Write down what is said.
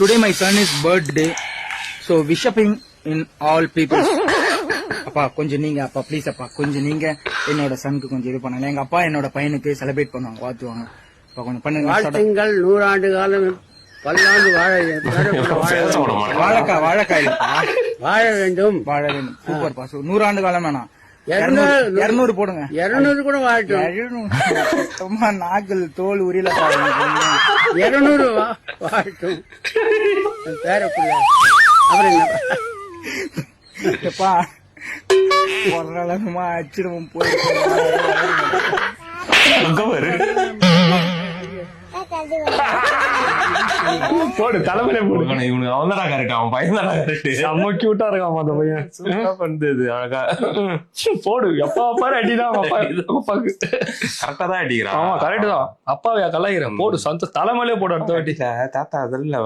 Today my son is birthday, so wish up in all people. அப்பா கொஞ்சம் நீங்க அப்பா ப்ளீஸ் அப்பா கொஞ்சம் நீங்க என்னோட சனுக்கு கொஞ்சம் இது பண்ணுங்க. எங்க அப்பா என்னோட பையனுக்கு செலிப்ரேட் பண்ணுவாங்க, வாழ்த்துவாங்க. அப்பா கொஞ்சம் பண்ணுங்க. வாழ்த்துங்கள், 100 ஆண்டு காலம் பல்லாண்டு வாழைக்காய் வாழ வேண்டும். சூப்பர் பா. 100 ஆண்டு காலம் வேணாம், 200 போடுங்க. 200 கூட வாழட்டும். சும்மா நாக்கள் தோல் உரியல 200 வாழட்டும். பேரப்பிள்ளை அப்புறம் என்னப்பா ஒரு நாளமா அச்சிடுவோம் போய் போடு தலைமையில போடு. இவனுக்கு அவன் தான் கரெக்ட், அவன் பையன் தான் கரெக்ட். செம்ம கியூட்டா இருக்கான் அந்த பையன். சூப்பரா பண்ணுது அழகா. போடு, எப்பா பாரு அடிதான் அப்பாவுக்கு. கரெக்டா தான் அடிக்கிறான். ஆமா கரெக்ட் தான். அப்பாவையா கலாயிரம். போடு, சொந்த தலைமையிலே போடு அடுத்த வாட்டி. தாத்தா அதில்